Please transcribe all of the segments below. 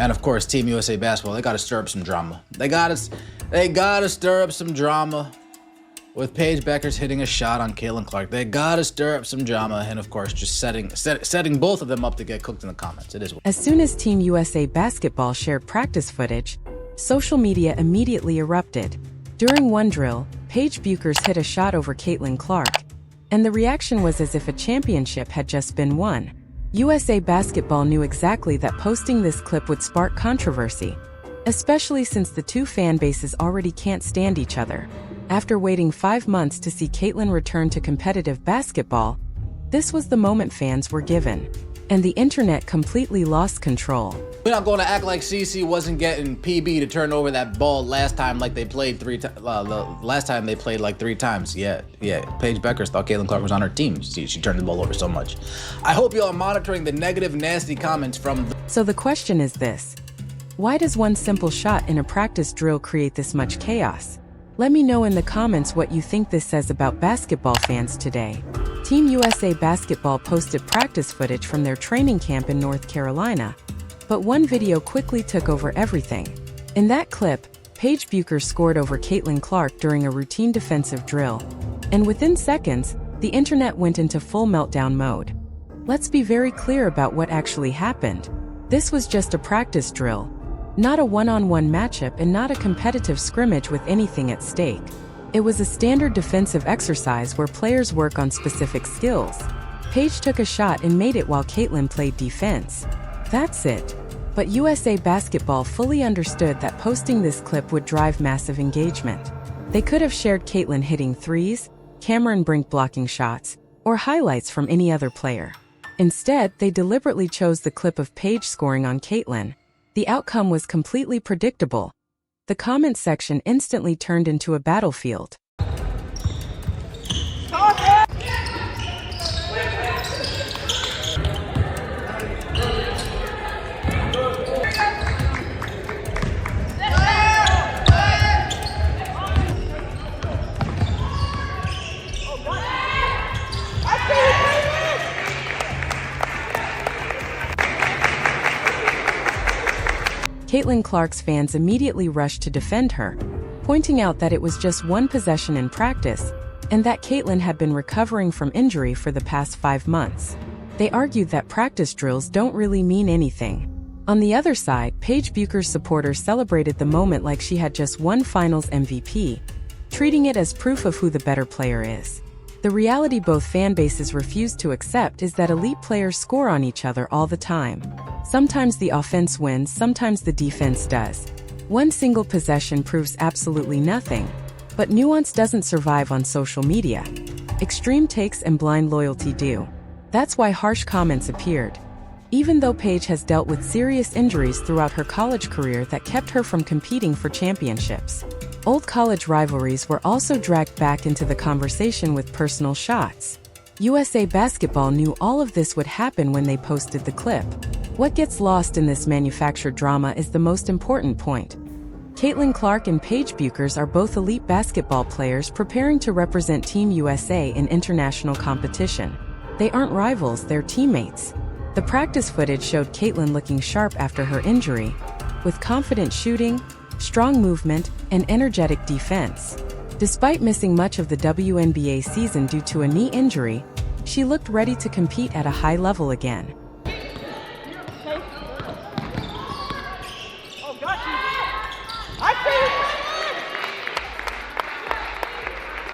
And of course, Team USA basketball, they got to stir up some drama. They got to stir up some drama with Paige Bueckers hitting a shot on Caitlin Clark. They got to stir up some drama, and of course, just setting both of them up to get cooked in the comments. It is. As soon as Team USA basketball shared practice footage, social media immediately erupted. During one drill, Paige Bueckers hit a shot over Caitlin Clark, and the reaction was as if a championship had just been won. USA Basketball knew exactly that posting this clip would spark controversy, especially since the two fan bases already can't stand each other. After waiting 5 months to see Caitlin return to competitive basketball, this was the moment fans were given, and the internet completely lost control. We're not going to act like CC wasn't getting PB to turn over that ball last time like they played 3 times. Last time they played like 3 times. Yeah. Paige Bueckers thought Caitlin Clark was on her team. She turned the ball over so much. I hope y'all are monitoring the negative, nasty comments from So the question is this: why does one simple shot in a practice drill create this much chaos? Let me know in the comments what you think this says about basketball fans today. Team USA Basketball posted practice footage from their training camp in North Carolina, but one video quickly took over everything. In that clip, Paige Bueckers scored over Caitlin Clark during a routine defensive drill, and within seconds, the internet went into full meltdown mode. Let's be very clear about what actually happened. This was just a practice drill, not a one-on-one matchup and not a competitive scrimmage with anything at stake. It was a standard defensive exercise where players work on specific skills. Paige took a shot and made it while Caitlin played defense. That's it. But USA Basketball fully understood that posting this clip would drive massive engagement. They could have shared Caitlin hitting threes, Cameron Brink blocking shots, or highlights from any other player. Instead, they deliberately chose the clip of Paige scoring on Caitlin. The outcome was completely predictable. The comment section instantly turned into a battlefield. Caitlin Clark's fans immediately rushed to defend her, pointing out that it was just one possession in practice, and that Caitlin had been recovering from injury for the past 5 months. They argued that practice drills don't really mean anything. On the other side, Paige Bueckers' supporters celebrated the moment like she had just won Finals MVP, treating it as proof of who the better player is. The reality both fan bases refuse to accept is that elite players score on each other all the time. Sometimes the offense wins, sometimes the defense does. One single possession proves absolutely nothing, but nuance doesn't survive on social media. Extreme takes and blind loyalty do. That's why harsh comments appeared. Even though Paige has dealt with serious injuries throughout her college career that kept her from competing for championships. Old college rivalries were also dragged back into the conversation with personal shots. USA Basketball knew all of this would happen when they posted the clip. What gets lost in this manufactured drama is the most important point. Caitlin Clark and Paige Bueckers are both elite basketball players preparing to represent Team USA in international competition. They aren't rivals, they're teammates. The practice footage showed Caitlin looking sharp after her injury, with confident shooting, strong movement, and energetic defense. Despite missing much of the WNBA season due to a knee injury, she looked ready to compete at a high level again.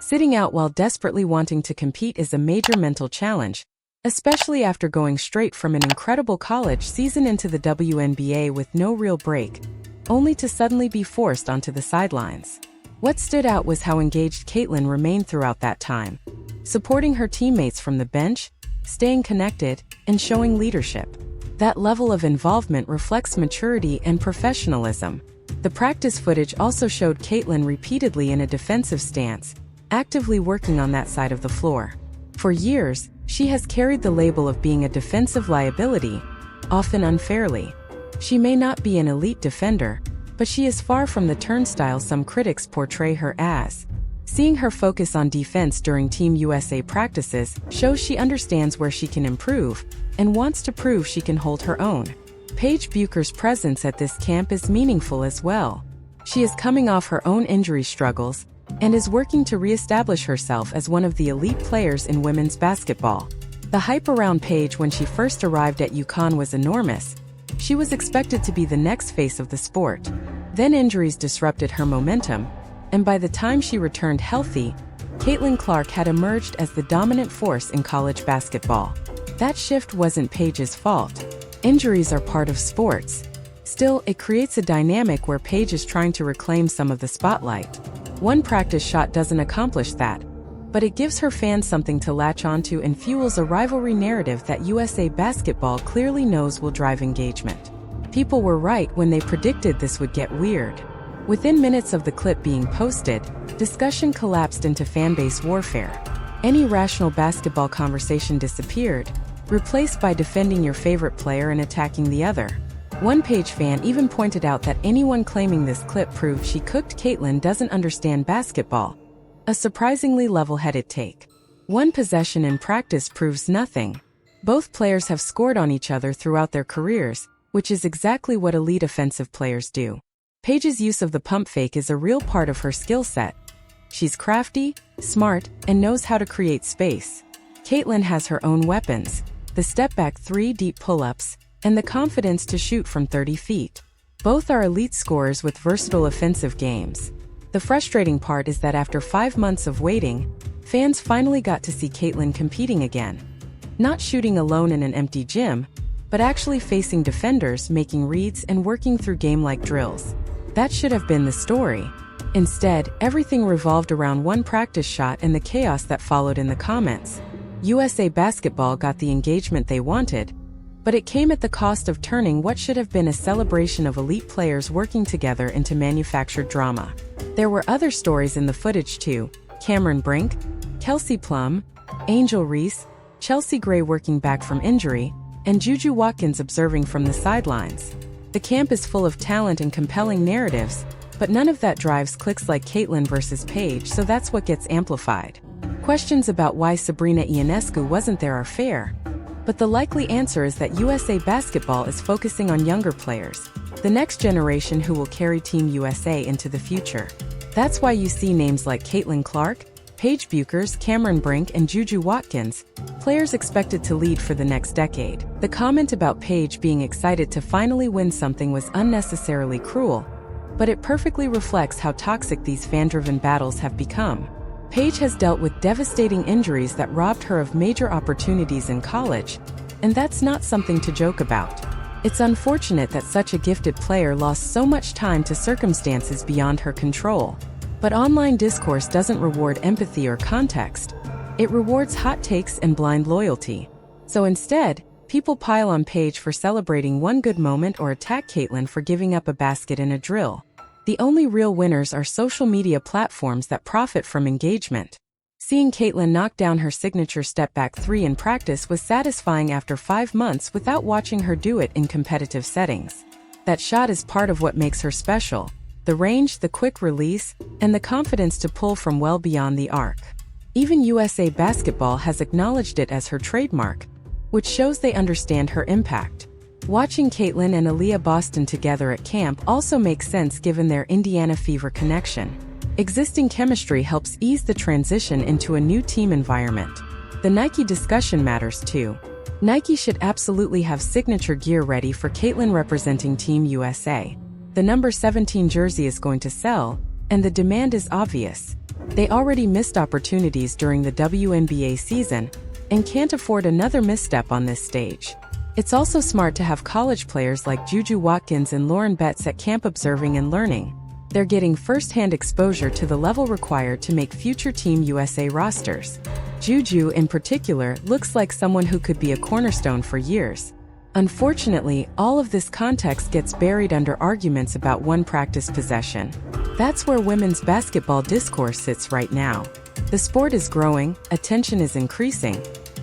Sitting out while desperately wanting to compete is a major mental challenge, especially after going straight from an incredible college season into the WNBA with no real break, only to suddenly be forced onto the sidelines. What stood out was how engaged Caitlin remained throughout that time, supporting her teammates from the bench, staying connected, and showing leadership. That level of involvement reflects maturity and professionalism. The practice footage also showed Caitlin repeatedly in a defensive stance, actively working on that side of the floor. For years, she has carried the label of being a defensive liability, often unfairly. She may not be an elite defender, but she is far from the turnstile some critics portray her as. Seeing her focus on defense during Team USA practices shows she understands where she can improve and wants to prove she can hold her own. Paige Bueckers' presence at this camp is meaningful as well. She is coming off her own injury struggles and is working to reestablish herself as one of the elite players in women's basketball. The hype around Paige when she first arrived at UConn was enormous. She was expected to be the next face of the sport. Then injuries disrupted her momentum, and by the time she returned healthy, Caitlin Clark had emerged as the dominant force in college basketball. That shift wasn't Paige's fault. Injuries are part of sports. Still, it creates a dynamic where Paige is trying to reclaim some of the spotlight. One practice shot doesn't accomplish that, but it gives her fans something to latch onto and fuels a rivalry narrative that USA Basketball clearly knows will drive engagement. People were right when they predicted this would get weird. Within minutes of the clip being posted, discussion collapsed into fanbase warfare. Any rational basketball conversation disappeared, replaced by defending your favorite player and attacking the other. One Paige fan even pointed out that anyone claiming this clip proved she cooked Caitlin doesn't understand basketball. A surprisingly level-headed take. One possession in practice proves nothing. Both players have scored on each other throughout their careers, which is exactly what elite offensive players do. Paige's use of the pump fake is a real part of her skill set. She's crafty, smart, and knows how to create space. Caitlin has her own weapons: the step-back 3 deep pull-ups, and the confidence to shoot from 30 feet. Both are elite scorers with versatile offensive games. The frustrating part is that after 5 months of waiting, fans finally got to see Caitlin competing again. Not shooting alone in an empty gym, but actually facing defenders, making reads, and working through game-like drills. That should have been the story. Instead, everything revolved around one practice shot and the chaos that followed in the comments. USA Basketball got the engagement they wanted, but it came at the cost of turning what should have been a celebration of elite players working together into manufactured drama. There were other stories in the footage too: Cameron Brink, Kelsey Plum, Angel Reese, Chelsea Gray working back from injury, and Juju Watkins observing from the sidelines. The camp is full of talent and compelling narratives, but none of that drives clicks like Caitlin versus Paige, so that's what gets amplified. Questions about why Sabrina Ionescu wasn't there are fair, but the likely answer is that USA Basketball is focusing on younger players, the next generation who will carry Team USA into the future. That's why you see names like Caitlin Clark, Paige Bueckers, Cameron Brink, and Juju Watkins, players expected to lead for the next decade. The comment about Paige being excited to finally win something was unnecessarily cruel, but it perfectly reflects how toxic these fan-driven battles have become. Paige has dealt with devastating injuries that robbed her of major opportunities in college, and that's not something to joke about. It's unfortunate that such a gifted player lost so much time to circumstances beyond her control. But online discourse doesn't reward empathy or context. It rewards hot takes and blind loyalty. So instead, people pile on Paige for celebrating one good moment or attack Caitlin for giving up a basket in a drill. The only real winners are social media platforms that profit from engagement. Seeing Caitlin knock down her signature step-back 3 in practice was satisfying after 5 months without watching her do it in competitive settings. That shot is part of what makes her special: the range, the quick release, and the confidence to pull from well beyond the arc. Even USA Basketball has acknowledged it as her trademark, which shows they understand her impact. Watching Caitlin and Aaliyah Boston together at camp also makes sense given their Indiana Fever connection. Existing chemistry helps ease the transition into a new team environment. The Nike discussion matters too. Nike should absolutely have signature gear ready for Caitlin representing Team USA. The number 17 jersey is going to sell, and the demand is obvious. They already missed opportunities during the WNBA season, and can't afford another misstep on this stage. It's also smart to have college players like Juju Watkins and Lauren Betts at camp observing and learning. They're getting first-hand exposure to the level required to make future Team USA rosters. Juju, in particular, looks like someone who could be a cornerstone for years. Unfortunately, all of this context gets buried under arguments about one practice possession. That's where women's basketball discourse sits right now. The sport is growing, attention is increasing,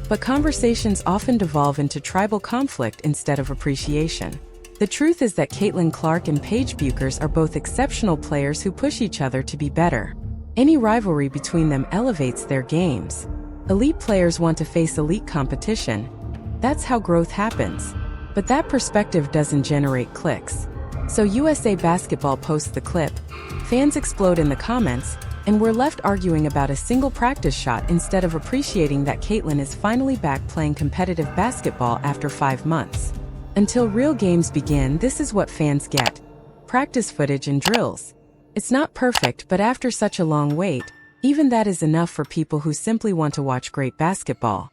but conversations often devolve into tribal conflict instead of appreciation. The truth is that Caitlin Clark and Paige Bueckers are both exceptional players who push each other to be better. Any rivalry between them elevates their games. Elite players want to face elite competition. That's how growth happens. But that perspective doesn't generate clicks. So USA Basketball posts the clip, fans explode in the comments, and we're left arguing about a single practice shot instead of appreciating that Caitlin is finally back playing competitive basketball after 5 months. Until real games begin, this is what fans get: practice footage and drills. It's not perfect, but after such a long wait, even that is enough for people who simply want to watch great basketball.